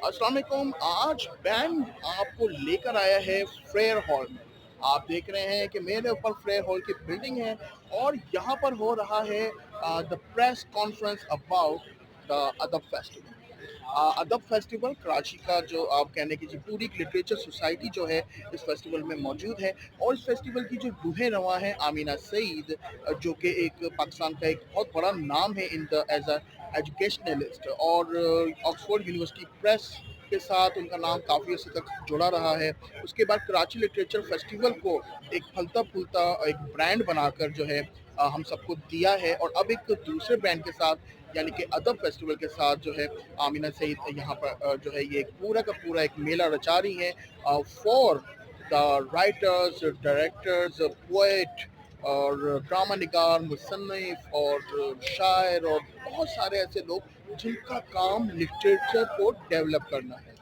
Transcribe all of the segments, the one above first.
अस्सलाम वालेकुम। आज बैंड आपको लेकर आया है फ्रेयर हॉल में। आप देख रहे हैं कि मेरे ऊपर फ्रेयर हॉल की बिल्डिंग है और यहाँ पर हो रहा है the press conference about the अदब फेस्टिवल। अदब फेस्टिवल कराची का जो आप कहने की पूरी लिटरेचर सोसाइटी जो है इस फेस्टिवल में मौजूद है और इस फेस्टिवल की जो रूह रवा है आमीना सईद, जो कि एक पाकिस्तान का एक बहुत बड़ा नाम है in the as a educationalist, और ऑक्सफोर्ड यूनिवर्सिटी प्रेस के साथ उनका नाम काफ़ी अर्से तक जुड़ा रहा है। उसके बाद कराची लिटरेचर फेस्टिवल को एक फलता फूलता एक ब्रांड बनाकर जो है हम सबको दिया है, और अब एक दूसरे ब्रांड के साथ यानी कि अदब फेस्टिवल के साथ जो है आमिना सईद यहाँ पर जो है ये पूरा का पूरा एक मेला रचा रही है for the writers, directors, poet और ड्रामा निगार, मुसन्निफ और शायर और बहुत सारे ऐसे लोग जिनका काम लिटरेचर को डेवलप करना है।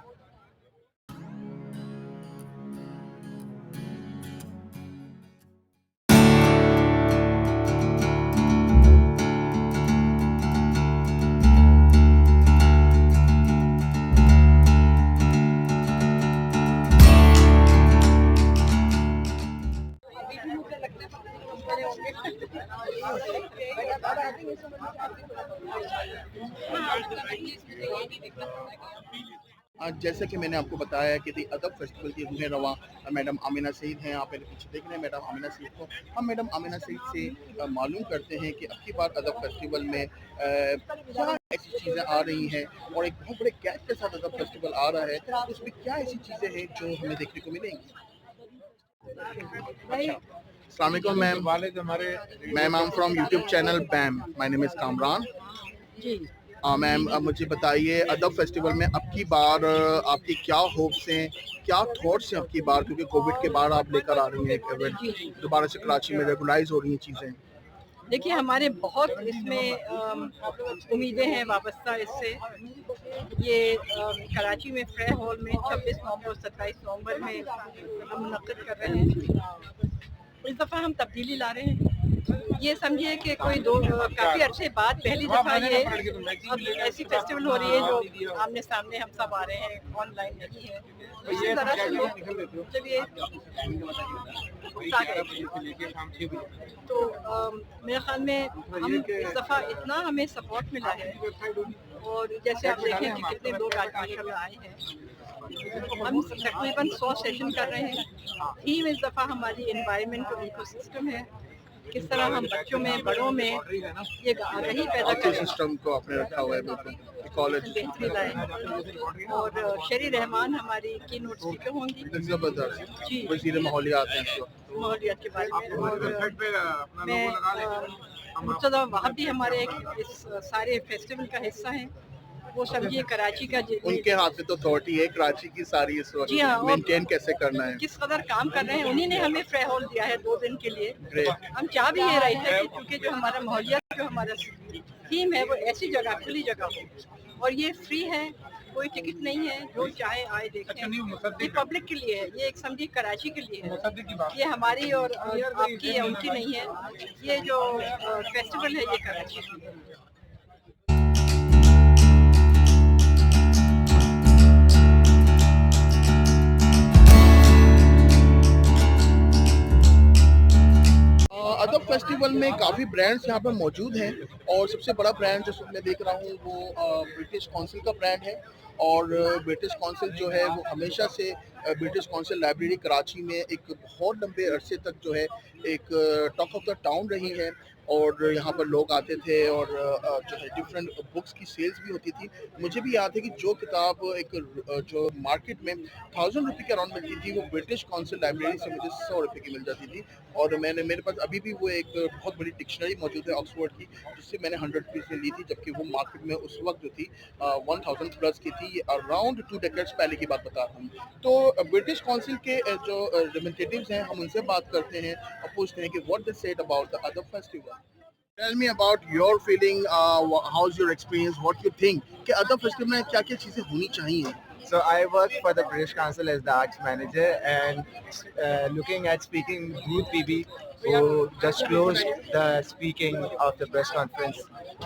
जैसे कि मैंने आपको बताया कि दी अदब फेस्टिवल की रूह रवा मैडम आमिना सईद हैं। आप मेरे पीछे देख रहे हैं मैडम आमिना सईद को। हम मैडम आमिना सईद से मालूम करते हैं कि अब की बार अदब फेस्टिवल में क्या ऐसी चीज़ें आ रही हैं और एक बहुत बड़े गैप के साथ अदब फेस्टिवल आ रहा है, तो उसमें क्या ऐसी चीज़ें हैं जो हमें देखने को मिलेंगी। अच्छा, अस्सलाम वालेकुम ma'am. Ma'am I am from YouTube channel बैम। My name is Kamran ji. Ma'am मुझे बताइए अदब फेस्टिवल में अब की बार आपकी क्या होप्स हैं, क्या थॉट्स हैं अब की बार, क्योंकि कोविड के बाद आप लेकर आ रही हैं एक इवेंट दोबारा से कराची में रेगुलाइज हो रही हैं चीज़ें। देखिए हमारे बहुत इसमें उम्मीदें हैं वाबस्ता इससे। ये कराची में फ्रेयर हॉल में 26 नवंबर और 27 नवंबर में हम मुनक़्क़िद कर रहे हैं। इस दफ़ा हम तब्दीली ला रहे हैं। ये समझिए कि कोई काफ़ी अरसे बाद पहली दफ़ा ये अब ऐसी फेस्टिवल हो रही है जो आमने सामने हम सब आ रहे हैं, ऑनलाइन नहीं है। इसी तरह से जब ये तो मेरे ख्याल में हम इस दफ़ा इतना हमें सपोर्ट मिला है, और जैसे आप देखें कि कितने लोग आज माशाल्लाह आए हैं। हम तकरीबन 100 सेशन कर रहे हैं। थीम इस दफ़ा हमारी एनवायरनमेंट और इकोसिस्टम है। किस तरह हम बच्चों में, बड़ों में ये आगाही पैदा करें। सिस्टम को आपने रखा हुआ है बिल्कुल बेहतरी लाए। और शेरी रहमान हमारी की नोट स्पीकर होंगी। जबरदस्त जी, वज़ीर माहौलियात हैं इस वक्त। माहौलियात के बारे में। और मैं मुर्तज़ा वहाब भी हमारे इस सारे फेस्टिवल का हिस्सा हैं। वो समझिए कराची का उनके हाथ में तो अथॉरिटी है कराची की सारी इस वक्त। जी हाँ, मेंटेन कैसे करना है, किस कदर काम कर रहे हैं। उन्हीं ने हमें फ्रेयर हॉल दिया है 2 दिन के लिए। ग्रेट। हम चाह भी ये रहे थे कि चूँकि जो हमारा माहौलियात जो हमारा थीम है वो ऐसी जगह, खुली जगह हो, और ये फ्री है, कोई टिकट नहीं है, जो चाहे आए देखें। ये पब्लिक के लिए है, ये एक समझिए कराची के लिए है। ये हमारी और आपकी या उनकी नहीं है। ये जो फेस्टिवल है ये कराची की है। अदब फेस्टिवल में काफ़ी ब्रांड्स यहाँ पर मौजूद हैं, और सबसे बड़ा ब्रांड जो मैं देख रहा हूँ वो ब्रिटिश काउंसिल का ब्रांड है। और ब्रिटिश काउंसिल जो है वो हमेशा से ब्रिटिश काउंसिल लाइब्रेरी कराची में एक बहुत लंबे अरसे तक जो है एक टॉक ऑफ द टाउन रही है, और यहाँ पर लोग आते थे और जो है डिफरेंट बुक्स की सेल्स भी होती थी। मुझे भी याद है कि जो किताब एक जो मार्केट में 1000 रुपये के अराउंड मिलती थी वो ब्रिटिश काउंसिल लाइब्रेरी से मुझे 100 रुपये की मिल जाती थी। और मेरे पास अभी भी वो एक बहुत बड़ी डिक्शनरी मौजूद है ऑक्सफोर्ड की, जिससे मैंने 100 रुपीज़ में ली थी, जबकि वो मार्केट में उस वक्त जो थी 1000 प्लस की थी। ये अराउंड 2 डेकेड्स पहले की बात बता रहा हूँ। तो ब्रिटिश काउंसिल के जो रिप्रेजेंटेटिव्स हैं हम उनसे बात करते हैं और पूछते हैं कि what they said about the अदब festival. Tell me about your feeling, how's your experience, what you think कि अदब फेस्टिवल में क्या-क्या चीज़ें होनी चाहिए? So I work for the British Council as the arts manager, and looking at speaking Booth BB, who just closed the speaking of the press conference.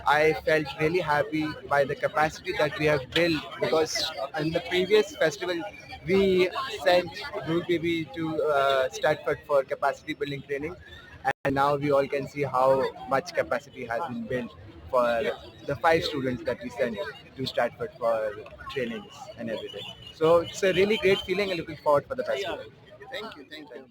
I felt really happy by the capacity that we have built, because in the previous festival we sent Dhruv Baby to Stratford for capacity building training, and now we all can see how much capacity has been built for the 5 students that we sent to Stratford for trainings and everything. So it's a really great feeling and looking forward for the festival. Thank you, thank you.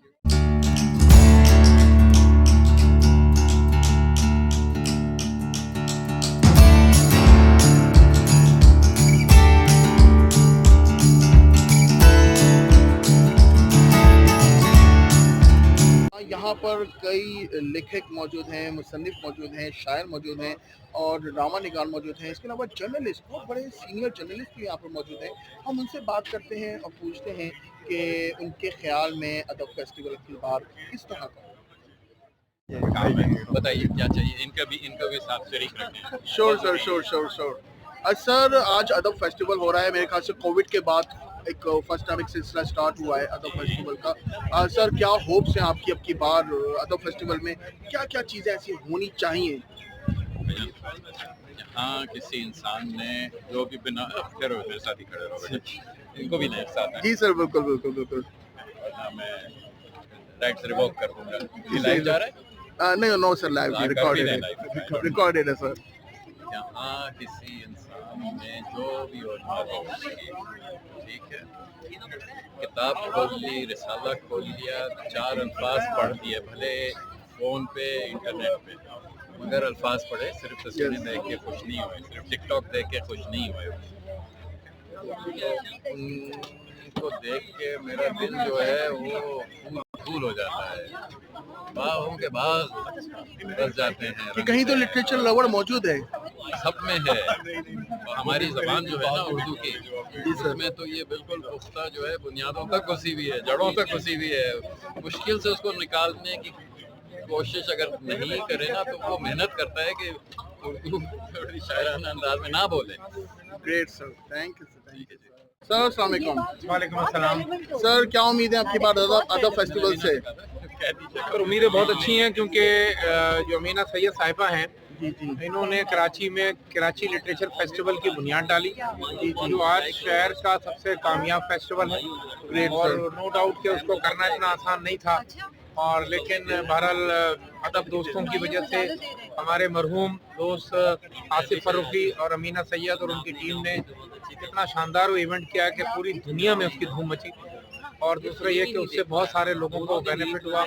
यहाँ पर कई लेखक मौजूद हैं, मुसन्निफ मौजूद हैं, शायर मौजूद हैं और ड्रामा निगार मौजूद हैं। इसके अलावा जर्नलिस्ट, बहुत बड़े सीनियर जर्नलिस्ट भी यहाँ पर मौजूद हैं। हम उनसे बात करते हैं और पूछते हैं कि उनके ख्याल में अदब फेस्टिवल की बात किस तरह का बताइए क्या चाहिए, इनका भी साथ शरीक रखें। Sure sir, sure. सर, आज अदब फेस्टिवल हो रहा है, मेरे ख्याल से कोविड के बाद एक फर्स्ट टाइम एक सिलसिला स्टार्ट हुआ है अदब फेस्टिवल का। सर, क्या होप्स हैं आपकी अब की बार अदब फेस्टिवल में? क्या चीज़ें ऐसी होनी चाहिए? यहाँ किसी इंसान ने जो भी बिना खड़े मेरे साथ ही खड़े रहो, इनको भी नहीं साथ है। जी सर, बिल्कुल। मैं राइट से रिवोक कर दूंगा। ये लाइव जा रहा है? नहीं, नो सर, लाइव नहीं, रिकॉर्डेड है सर। यहाँ किसी इंसान ने जो भी योजना ठीक है, किताब खोल ली, रिसाला खोल लिया, 4 अल्फाज पढ़ दिए, भले फ़ोन पे इंटरनेट पे, मगर अल्फाज पढ़े, सिर्फ तस्वीरें देख के खुश नहीं हुए, सिर्फ टिकटॉक देख के खुश नहीं हुए। उनको देख के मेरा दिल जो है वो फूल हो जाता है, बाहों के बाग बस जाते हैं। कि कहीं तो लिटरेचर लवर मौजूद है, सब में है। और हमारी ज़बान जो है ना उर्दू की, इसमें तो ये बिल्कुल पुख्ता जो है, बुनियादों तक घुसी हुई है, जड़ों तक घुसी हुई है। मुश्किल से उसको निकालने की कोशिश अगर नहीं करे ना, तो वो मेहनत करता है कि उर्दू थोड़ी शायराना अंदाज में ना बोले। Great sir, thank you sir. अस्सलाम वालेकुम। वालेकुम अस्सलाम। सर, क्या उम्मीद है आपकी बार अदब फेस्टिवल से? सर, उम्मीदें बहुत अच्छी हैं, क्योंकि जो अमीना सैयद साहिबा हैं, इन्होंने कराची में कराची लिटरेचर फेस्टिवल की बुनियाद डाली, जो आज शहर का सबसे कामयाब फेस्टिवल है। और नो डाउट कि उसको करना इतना आसान नहीं था, और लेकिन बहरहाल अदब दोस्तों की वजह से हमारे मरहूम दोस्त आसिफ फरूकी और अमीना सैयद और उनकी टीम ने इतना शानदार वो इवेंट किया कि पूरी दुनिया में उसकी धूम मची। और दूसरा ये कि उससे बहुत सारे लोगों को बेनिफिट हुआ,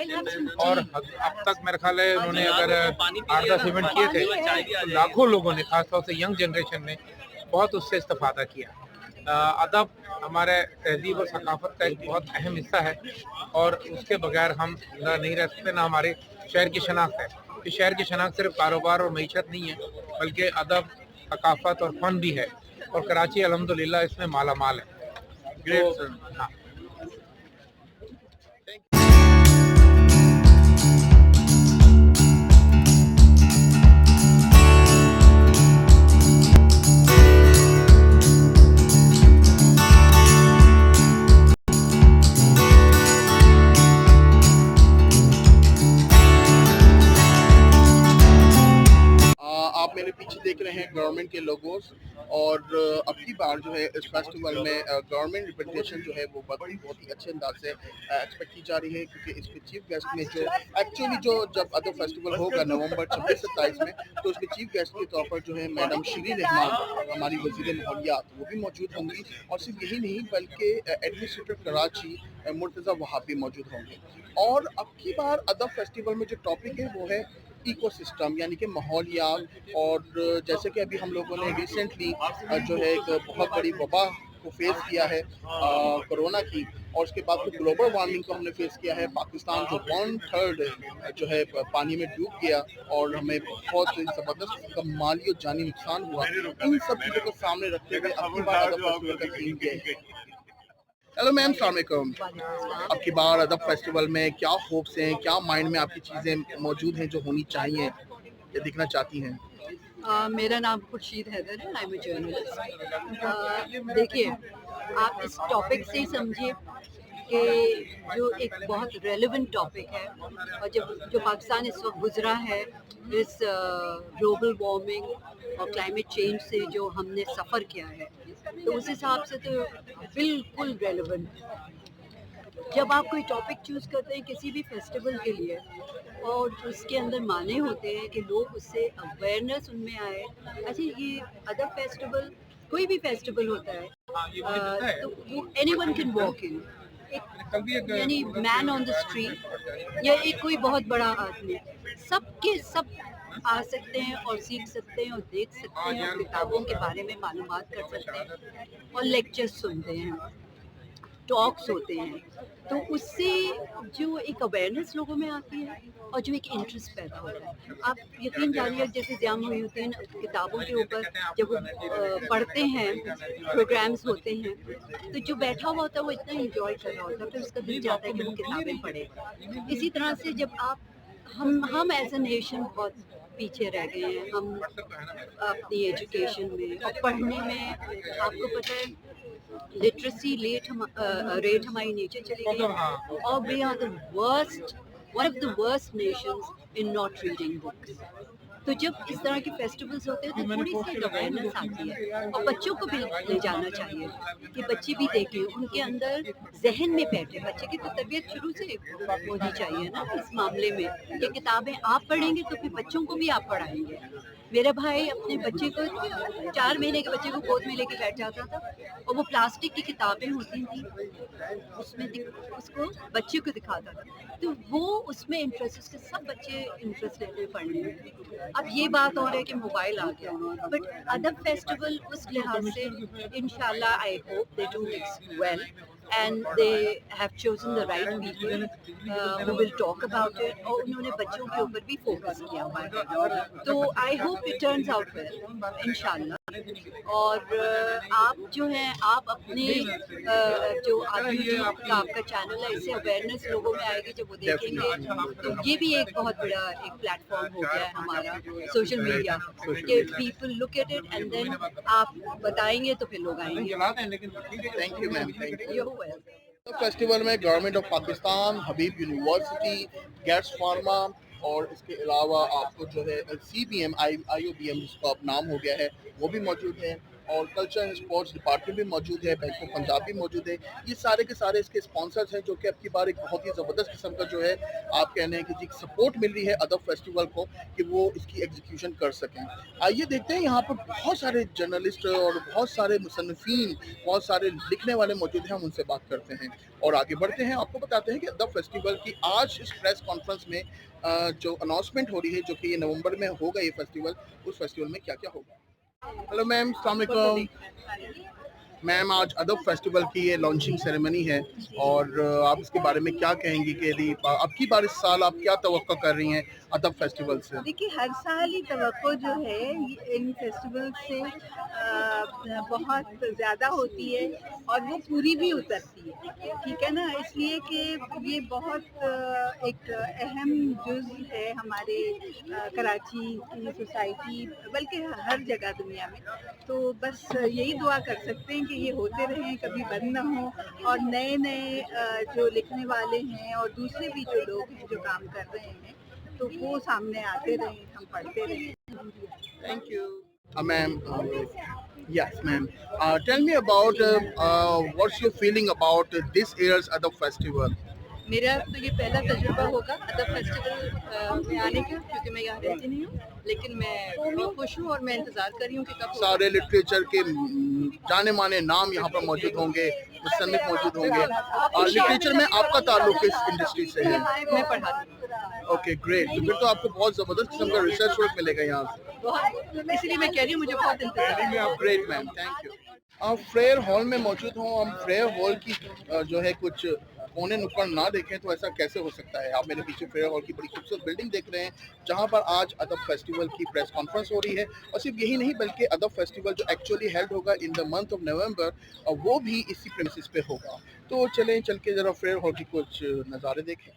और अब तक मेरे ख्याल है उन्होंने अगर 8-10 इवेंट किए थे, तो लाखों लोगों ने, खासतौर से यंग जनरेशन ने बहुत उससे इस्तेफादा किया। अदब हमारे तहजीब और सकाफत का एक बहुत अहम हिस्सा है, और उसके बगैर हम नहीं रह सकते, ना हमारे शहर की शनाख्त है। कि शहर की शनाख्त सिर्फ कारोबार और मईशत नहीं है, बल्कि अदब, सकाफत और फ़न भी है, और कराची अल्हम्दुलिल्लाह इसमें माला माल है। Great sir. हाँ। आप मेरे पीछे देख रहे हैं गवर्नमेंट के लोगोस, और अब की बार जो है इस फेस्टिवल में गवर्नमेंट रिप्रेजेंटेशन जो है वो बहुत ही अच्छे अंदाज से एक्सपेक्ट की जा रही है, क्योंकि इसके चीफ गेस्ट में जो एक्चुअली जो जब अदब फेस्टिवल होगा नवंबर 26-27 में, तो उसके चीफ गेस्ट के तौर पर जो है मैडम शिरीन रहमान, हमारी वज़ीर मालियात, वो भी मौजूद होंगी। और सिर्फ यही नहीं बल्कि एडमिनिस्ट्रेटर कराची मुर्तज़ा वहाबी मौजूद होंगे। और अब की बार अदब फेस्टिवल में जो टॉपिक है वो है इकोसिस्टम, यानी कि माहौलियात। और जैसे कि अभी हम लोगों ने रिसेंटली जो है एक बहुत बड़ी वबा को फेस किया है कोरोना की, और उसके बाद फिर ग्लोबल वार्मिंग को हमने फेस किया है। पाकिस्तान जो 1/3 जो है पानी में डूब गया, और हमें बहुत ज़बरदस्त माली और जानी नुकसान हुआ। इन सब चीज़ों को सामने रखते हुए अब की बार अदब फेस्टिवल का थीम ये है। हेलो मैम, अस्सलाम वालेकुम। अब की बार अदब फेस्टिवल में क्या होप्स हैं, क्या माइंड में आपकी चीज़ें मौजूद हैं जो होनी चाहिए या दिखना चाहती हैं? मेरा नाम खुर्शीद हैदर है, आई एम ए जर्नलिस्ट। देखिए, आप इस टॉपिक से ही समझिए कि जो एक बहुत रेलेवेंट टॉपिक है और जो पाकिस्तान इस वक्त गुजरा है इस ग्लोबल वार्मिंग और क्लाइमेट चेंज से जो हमने सफ़र किया है, तो उस हिसाब से तो बिल्कुल रेलेवेंट। जब आप कोई टॉपिक चूज़ करते हैं किसी भी फेस्टिवल के लिए और उसके अंदर माने होते हैं कि लोग उससे अवेयरनेस उनमें आए। अच्छा, ये अदर फेस्टिवल, कोई भी फेस्टिवल होता है तो वो एनीवन कैन वॉक इन, यानी मैन ऑन द स्ट्रीट या एक कोई बहुत बड़ा आदमी, सबके सब आ सकते हैं और सीख सकते हैं और देख सकते हैं और किताबों के बारे में मालूमात कर सकते हैं और लेक्चर्स सुनते हैं, टॉक्स होते हैं। तो उससे जो एक अवेयरनेस लोगों में आती है और जो एक इंटरेस्ट पैदा होता है। आप यकीन जानिए, जैसे ज़िया मोइनुद्दीन किताबों के ऊपर जब वो पढ़ते हैं, प्रोग्राम्स होते हैं, तो जो बैठा हुआ होता है वो इतना इंजॉय कर रहा होता है, फिर उसका दिल चाहता है कि वो किताबें पढ़े। इसी तरह से जब हम एज अ नेशन बहुत पीछे रह गए हैं, हम अपनी एजुकेशन में और पढ़ने में, आपको पता है लिटरेसी रेट हमारी नीचे चली गई और we are the worst, one of the worst nations in not reading books. तो जब इस तरह के फेस्टिवल्स होते हैं तो थोड़ी सी अवेयरनेस आती है और बच्चों को भी ले जाना चाहिए कि बच्चे भी देखें, उनके अंदर जहन में बैठे। बच्चे की तो तबीयत शुरू से होनी चाहिए ना इस मामले में कि किताबें आप पढ़ेंगे तो फिर बच्चों को भी आप पढ़ाएंगे। मेरा भाई अपने बच्चे को 4 महीने के बच्चे को गोद में लेके बैठ जाता था और वो प्लास्टिक की किताबें होती थी उसमें उसको बच्चे को दिखाता था, तो वो उसमें इंटरेस्ट, उसके सब बच्चे इंटरेस्ट लेते हैं पढ़ने में। अब ये बात हो रही है कि मोबाइल आ गया, बट अदर फेस्टिवल उस लिहाज से इंशाल्लाह I hope they do well and they have chosen the right people who will talk about it, और उन्होंने बच्चों के ऊपर भी फोकस किया हुआ है, तो I hope it turns out well इंशाल्लाह। और आप जो हैं, आप अपने जो यूट्यूब का आपका चैनल है, इससे अवेयरनेस लोगों में आएगी, जब वो देखेंगे तो ये भी एक बहुत बड़ा एक प्लेटफॉर्म हो गया है हमारा सोशल मीडिया कि people look at it and then आप बताएंगे तो फिर लोग आएंगे। Thank you ma'am, thank you. You're welcome. Festival में government of Pakistan, Habib university, Getz pharma और इसके अलावा आपको जो है CBM IOBM जिसका अब नाम हो गया है वो भी मौजूद है, और कल्चर एंड स्पोर्ट्स डिपार्टमेंट भी मौजूद है, बैंक ऑफ पंजाब भी मौजूद है। ये सारे के सारे इसके स्पॉन्सर्स हैं जो कि अब की बार एक बहुत ही ज़बरदस्त किस्म का जो है आप कहने हैं कि जी सपोर्ट मिल रही है अदर फेस्टिवल को कि वो इसकी एग्जीक्यूशन कर सकें। आइए देखते हैं, यहाँ पर बहुत सारे जर्नलिस्ट और बहुत सारे मुसन्निफीन, बहुत सारे लिखने वाले मौजूद हैं, हम उनसे बात करते हैं और आगे बढ़ते हैं। आपको बताते हैं कि अदर फेस्टिवल की आज इस प्रेस कॉन्फ्रेंस में जो अनाउंसमेंट हो रही है, जो कि ये नवंबर में होगा ये फेस्टिवल, उस फेस्टिवल में क्या क्या होगा। हेलो मैम, अस्सलाम वालेकुम। मैम, आज अदब फेस्टिवल की ये लॉन्चिंग सेरेमनी है और आप इसके बारे में क्या कहेंगी कि अब की बार इस साल आप क्या तवक्को कर रही हैं अदब फेस्टिवल से? देखिए, हर साल ही तवक्को जो है इन फेस्टिवल से बहुत ज़्यादा होती है और वो पूरी भी उतरती है, ठीक है ना, इसलिए कि ये बहुत एक अहम जुज़ है हमारे कराची की सोसाइटी, बल्कि हर जगह दुनिया में। तो बस यही दुआ कर सकते हैं कि ये होते रहें, कभी बंद ना हो, और नए नए जो लिखने वाले हैं और दूसरे भी जो लोग हैं जो काम कर रहे हैं तो वो सामने आते रहें, हम पढ़ते रहें। Thank you. Ma'am, yes, ma'am. Tell me about what's your feeling about this year's Adab Festival? मेरा तो ये पहला तजुर्बा होगा अदब फेस्टिवल में आने का, क्योंकि मैं यहाँ रहती नहीं हूँ, लेकिन मैं बहुत खुश हूँ और मैं इंतज़ार कर रही हूँ कि कब होगा। सारे लिटरेचर के जाने माने नाम यहाँ पर मौजूद होंगे, मुसन्निफ मौजूद होंगे, और लिटरेचर में आपका ताल्लुक किस इंडस्ट्री से है? मैं पढ़ाती हूँ। Okay, great. तो फिर तो आपको बहुत ज़बरदस्त किस्म का रिसर्च वर्क मिलेगा यहाँ से। इसलिए मैं कह रही हूँ मुझे बहुत इंतज़ार है। Great ma'am, thank you. आप फ्रेयर हॉल में मौजूद हों, हम फ्रेयर हॉल की जो है कुछ कोने नुक्कड़ ना देखें तो ऐसा कैसे हो सकता है। आप मेरे पीछे फ्रेयर हॉल की बड़ी खूबसूरत बिल्डिंग देख रहे हैं जहां पर आज अदब फेस्टिवल की प्रेस कॉन्फ्रेंस हो रही है, और सिर्फ यही नहीं बल्कि अदब फेस्टिवल जो एक्चुअली हेल्ड होगा in the month of November, वो भी इसी प्रेमिसेस पे होगा। तो चलें, चल के ज़रा फ्रेयर हॉल की कुछ नज़ारे देखें।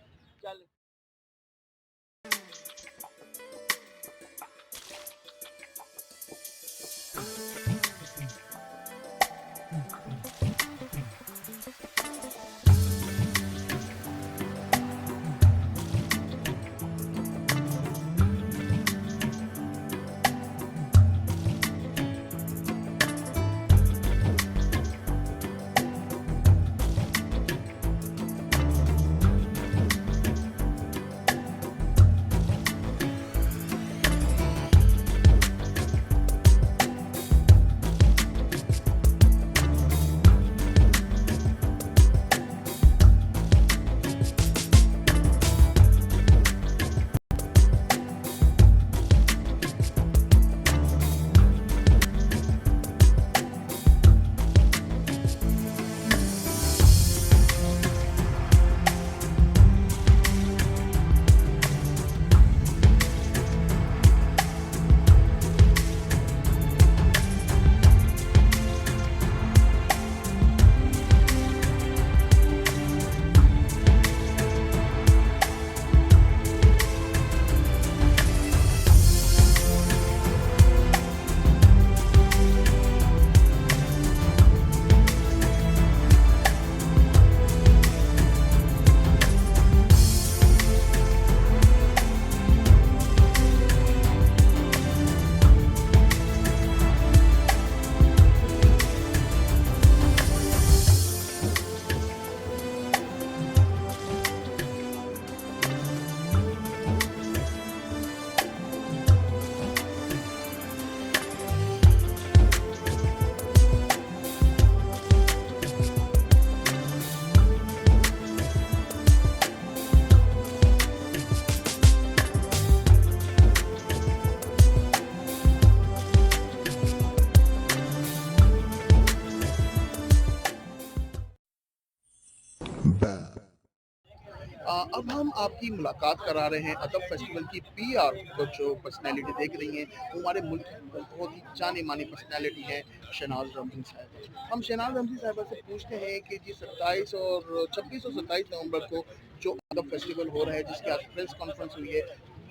اب ہم آپ کی ملاقات کرا رہے ہیں ادب فیسٹیول کی PR کو جو پرسنالٹی دیکھ رہی ہیں وہ ہمارے ملک کی بہت ہی جانے مانی پرسنالٹی ہے شہناز رمضی صاحبہ. ہم شہناز رمضی صاحبہ سے پوچھتے ہیں کہ جی 26 اور 27 نومبر کو جو ادب فیسٹیول ہو رہا ہے جس کے آج پریس کانفرنس ہوئی ہے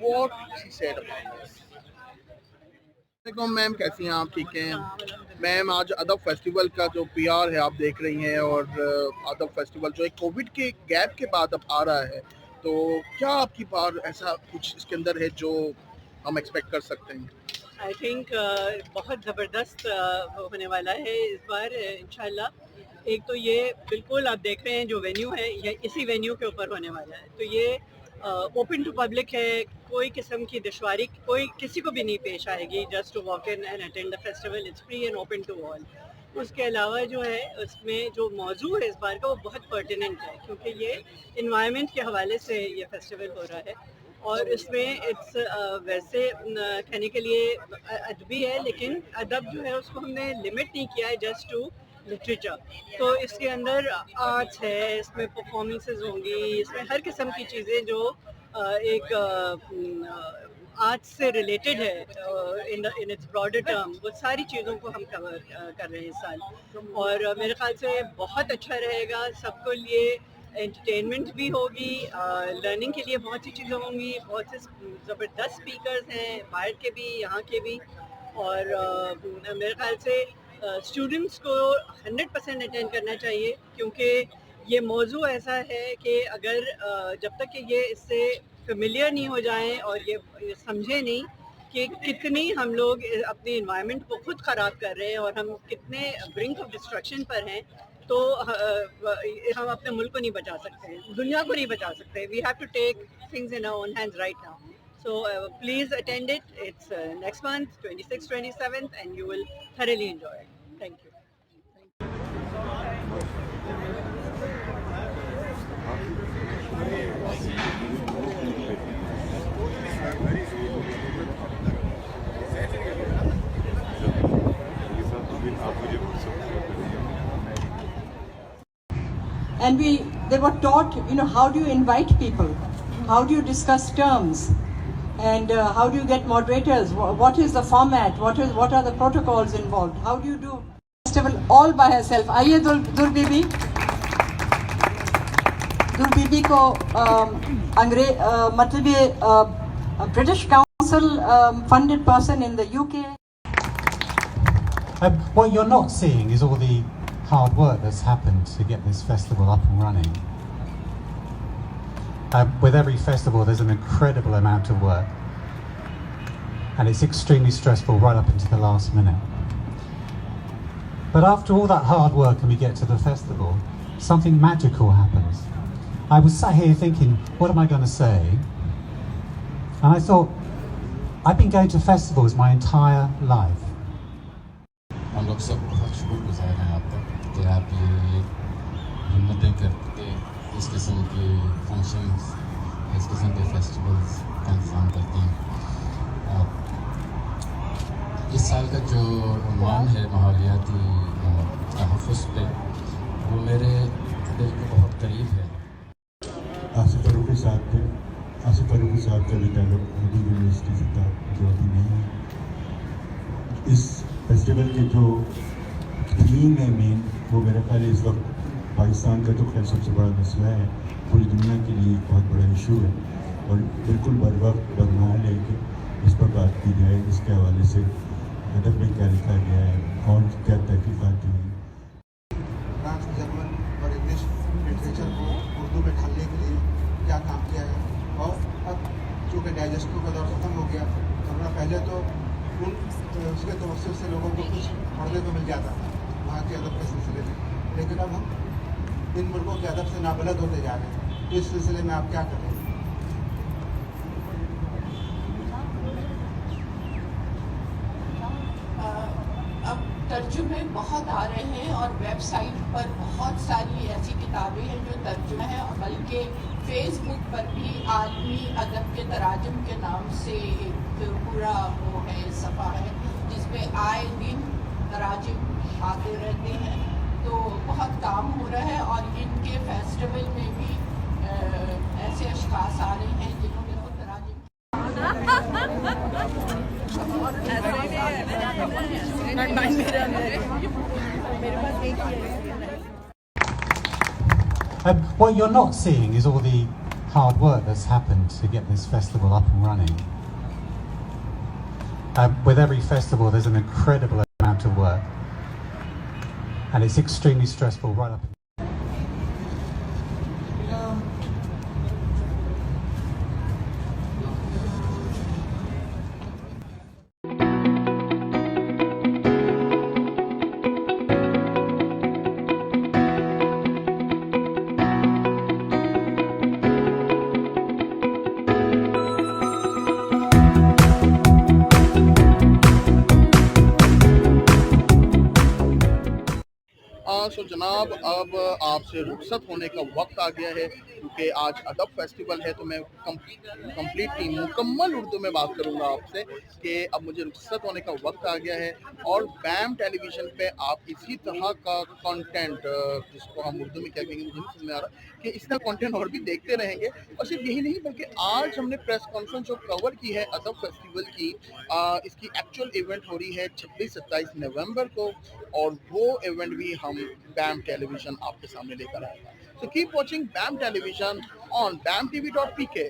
what she said about this. میم کیسی ہیں آپ؟ ٹھیک ہیں میم. آج ادب فیسٹیول کا جو PR ہے آپ دیکھ رہی ہیں اور ادب فیسٹیول جو ہے کووڈ کے گیپ کے بعد اب آ رہا ہے تو کیا آپ کی بار ایسا کچھ اس کے اندر ہے جو ہم ایکسپیکٹ کر سکتے ہیں؟ آئی تھنک بہت زبردست ہونے والا ہے اس بار انشاءاللہ. ایک تو یہ بالکل آپ دیکھ رہے ہیں جو وینیو ہے یہ اسی وینیو کے اوپر ہونے والا ہے تو یہ اوپن ٹو پبلک ہے. کوئی قسم کی دشواری کوئی کسی کو بھی نہیں پیش آئے گی. Just to walk in and attend the festival. It's free and open to all. اس کے علاوہ جو ہے اس میں جو موضوع ہے اس بار کا وہ بہت پرٹیننٹ ہے کیونکہ یہ انوائرمنٹ کے حوالے سے یہ فیسٹیول ہو رہا ہے اور اس میں اٹس ویسے کہنے کے لیے ادبی ہے لیکن ادب جو ہے اس کو ہم نے لمٹ نہیں کیا ہے جسٹ ٹو لٹریچر. تو اس کے اندر آرٹس ہے, اس میں پرفارمنسز ہوں گی, اس میں ہر قسم کی چیزیں جو ایک آرٹ سے ریلیٹڈ ہے ان اٹس براڈر ٹرم, وہ ساری چیزوں کو ہم کور کر رہے ہیں اس سال. اور میرے خیال سے بہت اچھا رہے گا سب کو لیے. انٹرٹینمنٹ بھی ہوگی, لرننگ کے لیے بہت سی چیزیں ہوں گی. بہت سے زبردست اسپیکرز ہیں باہر کے بھی یہاں کے بھی. اور میرے خیال سے اسٹوڈنٹس کو 100% اٹینڈ کرنا چاہیے کیونکہ یہ موضوع ایسا ہے کہ اگر جب تک کہ یہ اس سے فیملیئر نہیں ہو جائیں اور یہ سمجھیں نہیں کہ کتنی ہم لوگ اپنی انوائرمنٹ کو خود خراب کر رہے ہیں اور ہم کتنے برنک آف ڈسٹرکشن پر ہیں تو ہم اپنے ملک کو نہیں بچا سکتے, دنیا کو نہیں بچا سکتے. We have to take things in our own hands right now. So please attend it. It's next month, 26th, 27th, and you will thoroughly enjoy it. Thank you. And they were taught, how do you invite people? How do you discuss terms? And how do you get moderators? What is the format? What are the protocols involved? How do you do festival all by herself? Aiye Dur Bibi. Dur Bibi ko matlab ye British Council funded person in the UK. What you're not seeing is all the hard work that's happened to get this festival up and running. With every festival there's an incredible amount of work and it's extremely stressful right up into the last minute. But after all that hard work and we get to the festival, something magical happens. I was sat here thinking, what am I going to say? And I thought, I've been going to festivals my entire life. ہم لوگ سب بہت شکر گزار ہیں آپ کا کہ آپ یہ ہمتیں کرتے اس قسم کے فنکشنز, اس قسم کے فیسٹیولز کا انتظام کرتے ہیں. اس سال کا جو عنوان ہے ماحولیاتی تحفظ پہ, وہ میرے دل کو بہت قریب ہے. آصف فاروقی صاحب کا بھی تعلق اردو یونیورسٹی سے تھا جو ابھی نہیں ہے. اس فیسٹیول کی جو تھیم ہے مین, وہ میرا خیال ہے اس وقت پاکستان کا تو خیر سب سے بڑا مسئلہ ہے, پوری دنیا کے لیے ایک بہت بڑا ایشو ہے اور بالکل بر وقت برمحال ہے کہ اس پر بات کی جائے. اس کے حوالے سے ادب میں کیا لکھا گیا ہے اور کیا تحقیقات ہوئی. فرانس, جرمن اور انگلش لٹریچر کو اردو میں ڈھالنے کے لیے کیا کام کیا ہے. اور اب چونکہ ڈائجسٹو کا دور ختم ہو گیا, ورنہ پہلے تو اس کے توسط سے لوگوں کو کچھ پڑھنے کو مل جاتا تھا وہاں کے ادب کے سلسلے میں, لیکن اب ہم ان ملکوں کے ادب سے نابلد ہوتے جا رہے ہیں. اس سلسلے میں آپ کیا کر رہے ہیں؟ اب ترجمے بہت آ رہے ہیں اور ویب سائٹ پر بہت ساری ایسی کتابیں ہیں جو ترجمہ ہیں, اور بلکہ فیس بک پر بھی عالمی ادب کے تراجم کے نام سے ایک پورا وہ ہے صفحہ ہے جس پہ آئے دن تراجم آتے رہتے ہیں. تو بہت کام ہو رہا ہے اور ان کے فیسٹیول میں بھی ایسے पास आ रहे हैं जिन्होंने खुद तराजुम What you're not seeing is all the hard work that's happened to get this festival up and running. With every festival, there's an incredible amount of work, and it's extremely stressful right up. सो जनाब, अब आपसे रुखसत होने का वक्त आ गया है क्योंकि आज अदब फेस्टिवल है, तो मैं कंप्लीटली मुकम्मल उर्दू में बात करूंगा आपसे कि अब मुझे रुखसत होने का वक्त आ गया है। और बैम टेलीविज़न पे आप इसी तरह का कंटेंट, जिसको हम उर्दू में क्या कहेंगे मुझे नहीं समझ में आ रहा, कि इस तरह कंटेंट और भी देखते रहेंगे। और सिर्फ यही नहीं बल्कि आज हमने प्रेस कॉन्फ्रेंस जो कवर की है अदब फेस्टिवल की, इसकी एक्चुअल इवेंट हो रही है 26-27 नवंबर को, और वो इवेंट भी हम बैम टेलीविज़न आपके सामने लेकर आएगा। So keep watching BAM Television on bamtv.pk.